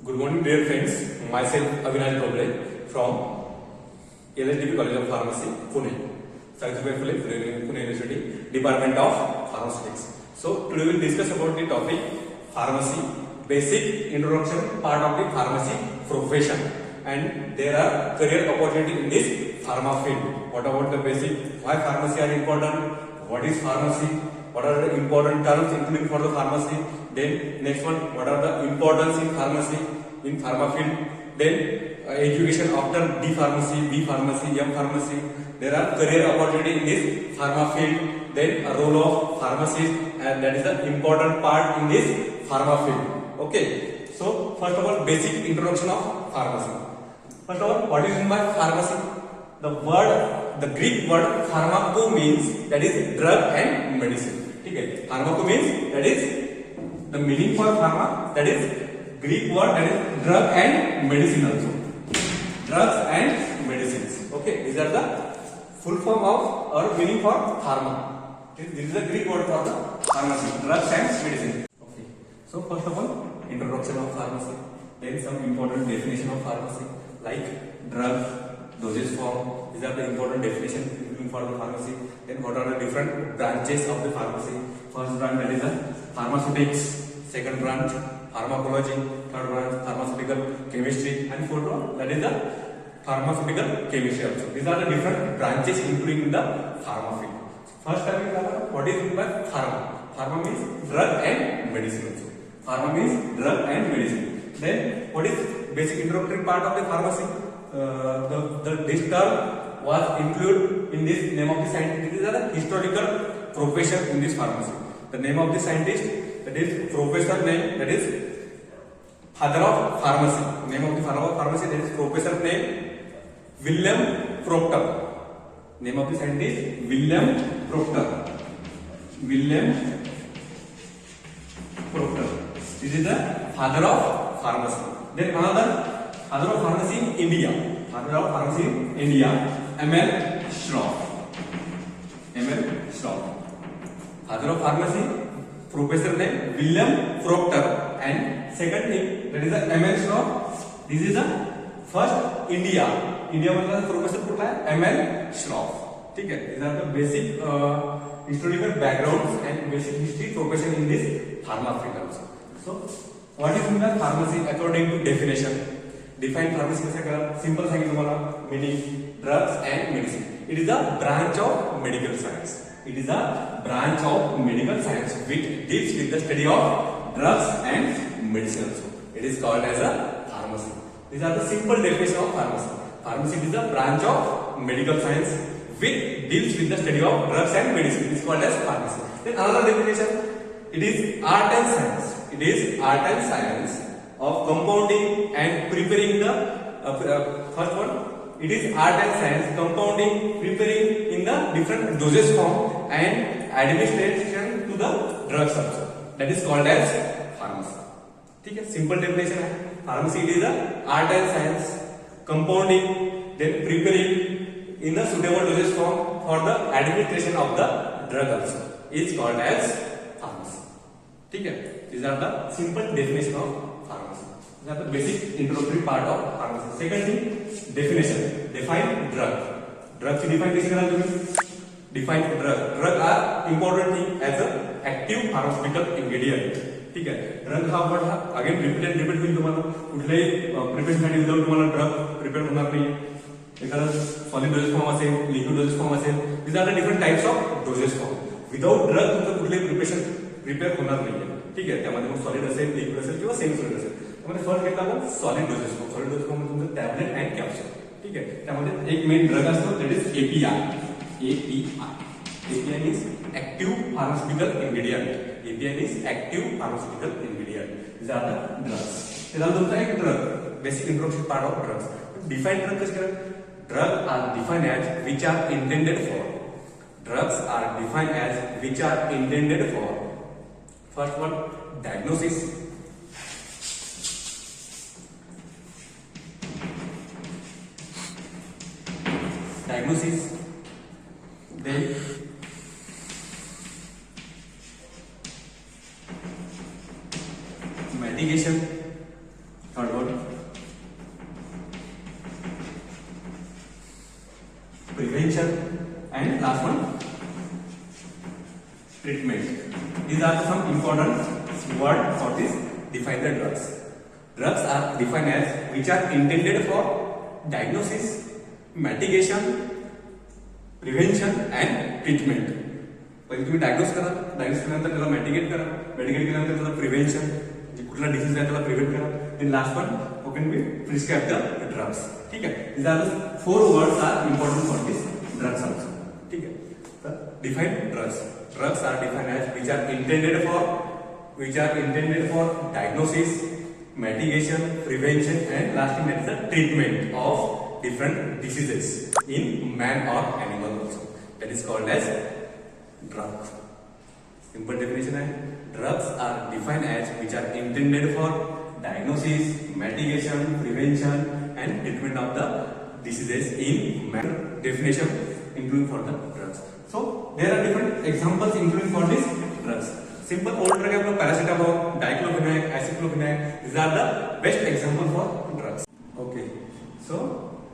Good morning, dear friends. Myself Avinash Doble from LSDB College of Pharmacy, Pune. Savitribai Phule, Pune University, Department of Pharmaceutics. So today we will discuss about the topic pharmacy, basic introduction part of the pharmacy profession, and there are career opportunity in this pharma field. What about the basic? Why pharmacy are important? What is pharmacy? What are the important terms including for the pharmacy? Then next one, what are the importance in pharmacy, in pharma field? Then education after D pharmacy, B pharmacy, M pharmacy. There are career opportunity in this pharma field. Then a role of pharmacist, and that is the important part in this pharma field. Okay. So first of all, basic introduction of pharmacy. First of all, what is meant by pharmacy? The Greek word pharmako means that is drug and medicine. Okay. Pharmako means that is the meaning for pharma, that is Greek word, that is drug and medicine also. Drugs and medicines. Okay, these are the full form of or meaning for pharma. This is the Greek word for the pharmacy, drugs and medicine. Okay. So first of all, introduction of pharmacy. Then some important definition of pharmacy, like drug, dosage form. These are the important definition for the pharmacy. Then what are the different branches of the pharmacy? First branch, that is the pharmaceutics. Second branch, pharmacology. Third branch, pharmaceutical chemistry. And fourth one, that is the pharmaceutical chemistry also. These are the different branches including in the pharma field. First time we have what is meant by pharma. Pharma means drug and medicine also. Pharma means drug and medicine. Then what is basic introductory part of the pharmacy? This term was included in this name of the scientist. This is a historical profession in this pharmacy. The name of the scientist, that is professor name, that is father of pharmacy. Name of the father of pharmacy, that is professor name William Proctor. Name of the scientist William Proctor. William Proctor. This is the father of pharmacy. Then another father of pharmacy in India. Father of pharmacy in India, M.L. Shroff. M.L. Shroff. Father of pharmacy, professor name William Proctor, and second thing, that is the M.L. Shroff. This is the first India में professor कुठला है? M.L. Shroff. ठीक है? These are the basic historical backgrounds and basic history profession in this pharma field also. So what is meant by pharmacy according to definition? Define pharmacy कैसे करा? Simple सांगितलं तुम्हाला, meaning drugs and medicine. It is a branch of medical science. It is a branch of medical science which deals with the study of drugs and medicine also. It is called as a pharmacy. These are the simple definition of pharmacy. Pharmacy is a branch of medical science which deals with the study of drugs and medicine. It is called as pharmacy. Then another definition, it is art and science. It is art and science of compounding and preparing the first one. It is art and science compounding, preparing in the different dosage form and administration to the drugs also. That is called as pharmacy. ठीक है? Simple definition है. Pharmacy it is a art and science compounding, then preparing in the suitable dosage form for the administration of the drug also. Is called as pharmacy. ठीक है? These are the simple definition of pharmacy. These are the basic introductory part of pharmacy. Second thing, definition. Define drug. Drug से define कैसे करा तुम्हें? Define drug. Drug are important thing as a active pharmaceutical ingredient. ठीक है? Drug हा word हा again repeat होईल तुम्हाला. कुठल्याही preparation साठी without तुम्हाला drug prepare होणार नाही. एखादा solid dosage form असेल, liquid dosage form असेल. These are the different types of dosage form. Without drug तुमचं कुठल्याही preparation prepare होणार नाहीये. ठीक आहे? त्यामध्ये मग solid असेल, liquid असेल किंवा semi solid असेल. त्यामध्ये फरक घेतला आपण solid dosage form. Solid dosage form म्हणजे टॅबलेट अँड कॅप्सूल. ठीक आहे? त्यामध्ये एक मेन ड्रग असतो, that is API. API means active pharmaceutical ingredient. API means active pharmaceutical ingredient. This are the drugs. त्याला तुमचा एक drug, basic introduction part of drugs. Define drug कसे करायचं? Drug are defined as which are intended for. Drugs are defined as which are intended for. First one, diagnosis. Diagnosis, then medication, third one these are some important words for this define the drugs. Drugs are defined as which are intended for diagnosis, mitigation, prevention and treatment. पहिले तुम्ही diagnose करा, diagnose केल्यानंतर त्याला mitigate करा, mitigate केल्यानंतर त्याला prevention, म्हणजे कुठला डिसीज आहे त्याला प्रिव्हेंट करा, then last one you can be prescribe the drugs. ठीक आहे, these are the four words are important for this drugs also. ठीक है, the define drugs. Drugs are defined as which are intended for diagnosis, mitigation, prevention and last thing that is the treatment of different diseases in man or animal also. That is called as drug. Simple definition है, drugs are defined as which are intended for diagnosis, mitigation, prevention and treatment of the diseases in man. Definition including for the drugs. So there are different examples including for these drugs. Simple old drug है paracetamol, diclofenac, aceclofenac. These are the best example for drugs. Okay. So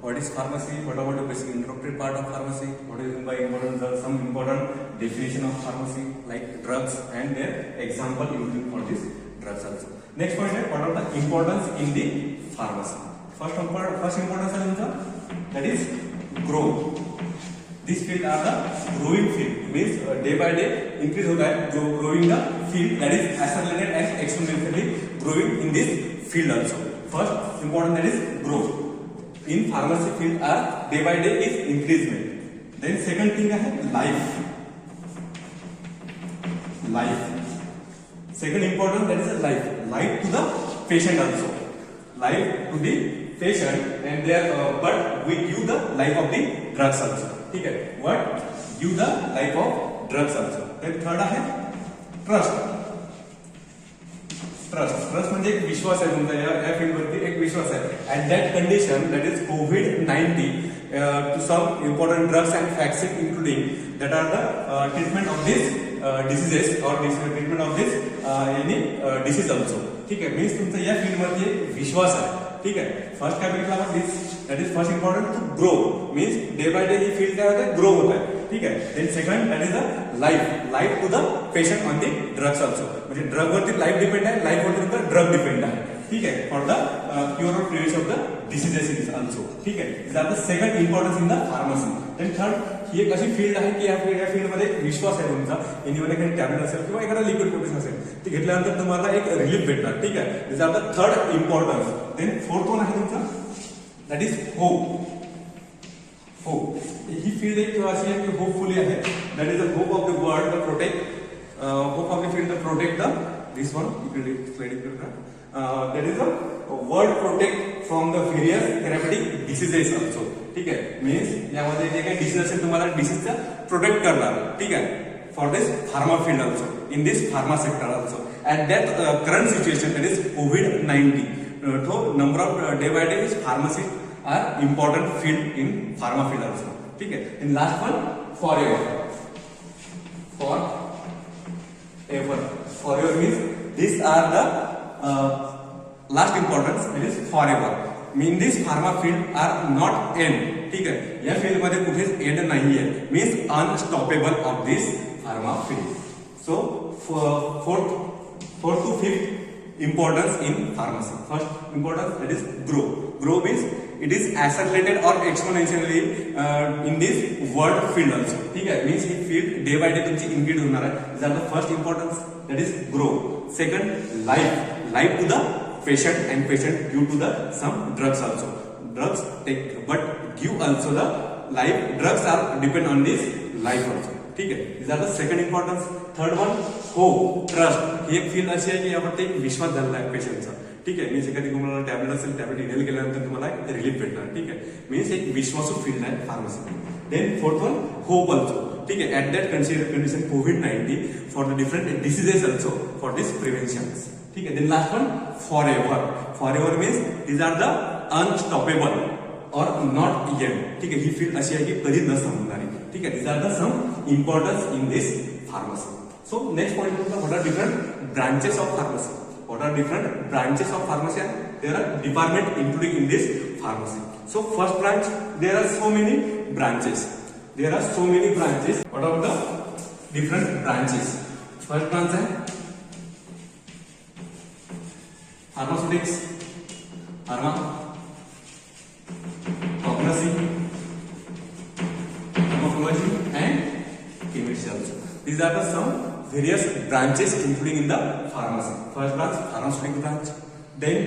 what is pharmacy? What about the basic introductory part of pharmacy? What is by important drugs? Some important definition of pharmacy like drugs and their example including for these drugs also. Next point is what are the importance in the pharmacy? First importance है that is growth. This field are the growing field, means day by day increase होता है जो growing the field that is accelerated and exponentially growing in this field also. First important that is growth. In pharmacy field are day by day is increasement. Then second thing है life. Second important that is life. Life to the patient also. Life to the patient and there but we give the life of the drugs also. ठीक है, what give the life of drugs also. Then third है trust. म्हणजे एक विश्वास आहे तुमचा या field वरती एक विश्वास आहे. At that condition that is COVID-19 to some important drugs and vaccine including that are the treatment of this diseases or treatment of this any disease also. ठीक है, मीन्स तुमचा या फील्ड वरती एक विश्वास आहे. ठीक है, फर्स्ट काय बघितलं आपण this that is first important to grow, means day by day ही फील्ड काय होत आहे ग्रो होत आहे. ठीक आहे, then second that is the life to the patient on the drugs also, म्हणजे ड्रग वरती लाईफ डिपेंड आहे, लाईफ वरती तुमचा ड्रग डिपेंड आहे. ठीक आहे, for the cure or prevention of the diseases is also. ठीक आहे, is are the second importance in the pharmacy. Then third ही एक अशी फील्ड आहे की या फील्डमध्ये विश्वास आहे तुमचा, यामध्ये काही टॅबलेट असेल किंवा एखादा लिक्विड प्रोटीन असेल ते घेतल्यानंतर तुम्हाला एक रिलीफ भेटणार. ठीक आहे, this are the third importance. Then fourth one आहे तुमचा दॅट इज होप. ही फील्ड एक अशी आहे की होपफुली आहे, that is the hope of the world the protect hope of the field the protect the this one इकडे slide इकडे that is the world protect from the various therapeutic diseases also. ठीक आहे, means यामध्ये जे काही disease असेल तुम्हाला डिसीजचा protect करणार. ठीक आहे, for this pharma field also in this pharma sector also at that current situation that is COVID-19. So number of day by day is pharmacy are important field in pharma field also. ठीक है, in last one forever means these are the last importance that is forever mean this pharma field are not end. ठीक है, या field मध्ये कुठेच end नाहीये, means unstoppable of this pharma field. So fourth to fifth importance in pharmacy. First importance that is grow means it is accelerated or exponentially in this world field also. ठीक है, means he field day by day तुमची increase होणार आहे. These are the first importance that is grow. Second life to the patient and patient due to the some drugs also. Drugs take but give also the life. Drugs are depend on this life also. ठीक है, these are the second importance. Third one hope trust. ही एक field अशी आहे की यावर एक विश्वास झालेला आहे पेशंटचा. ठीक आहे, मीन्स एखादी तुम्हाला टॅबलेट असेल टॅबलेट इनहेल केल्यानंतर तुम्हाला रिलीफ भेटणार. ठीक आहे, मीन्स एक विश्वासू फील्ड आहे pharmacy. Then fourth one hope also. ठीक आहे, at that condition COVID-19 for the different diseases also for this prevention. ठीक आहे, then last one forever means these are the unstoppable or not end. ठीक आहे, ही field अशी आहे की कधी न संपणारी. ठीक आहे, these are the some importance in this pharmacy. So next point is what are different branches of pharmacy. What are different branches of pharmacy? There are department including in this pharmacy. So first branch, there are so many branches. What are the different branches? First branch है pharmaceutics, pharmacognosy, pharmacology and chemistry also. These are the some various branches including in the pharmacy. First branch pharmaceutical branch, then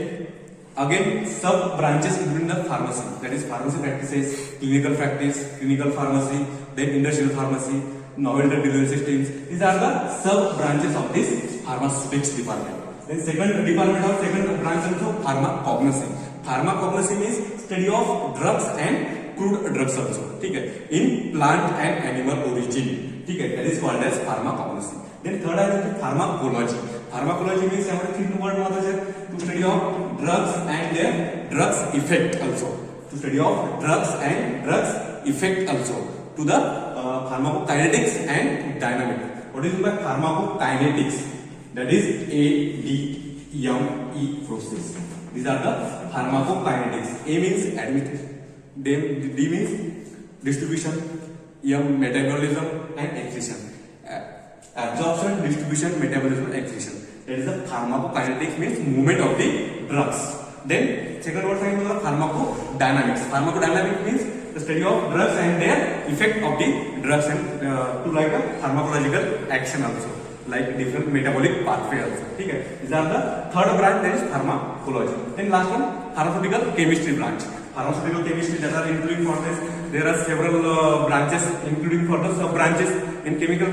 again sub branches including the pharmacy, that is pharmacy practices, clinical practice, clinical pharmacy, then industrial pharmacy, novel drug delivery systems. These are the sub branches of this pharmaceutics department. Then second department or second branch also pharmacognosy. Pharmacognosy means study of drugs and crude drugs also, ठीक है, in plant and animal origin, ठीक है, that is called as pharmacognosy. Then third आहे pharmacology. Pharmacology means यामध्ये तीन word महत्वाचे आहेत, to study of drugs and their drugs effect also, to study of drugs and drugs effect also, to the pharmacokinetics and dynamics. What is by pharmacokinetics? That is ADME process. These are the pharmacokinetics. A means admission, D means distribution, M metabolism and excretion. Absorption, distribution, metabolism, excretion. That is the pharmacokinetics, means movement of the drugs. Then second word is pharmacodynamics. Pharmacodynamics means the study of drugs and their effect of the drugs and to like a pharmacological action also, like different metabolic pathway also, ठीक है. These are the third branch, that is pharmacology. Then last one pharmaceutical chemistry branch. Pharmaceutical chemistry, that are including for this, there are several branches including for the sub branches in chemical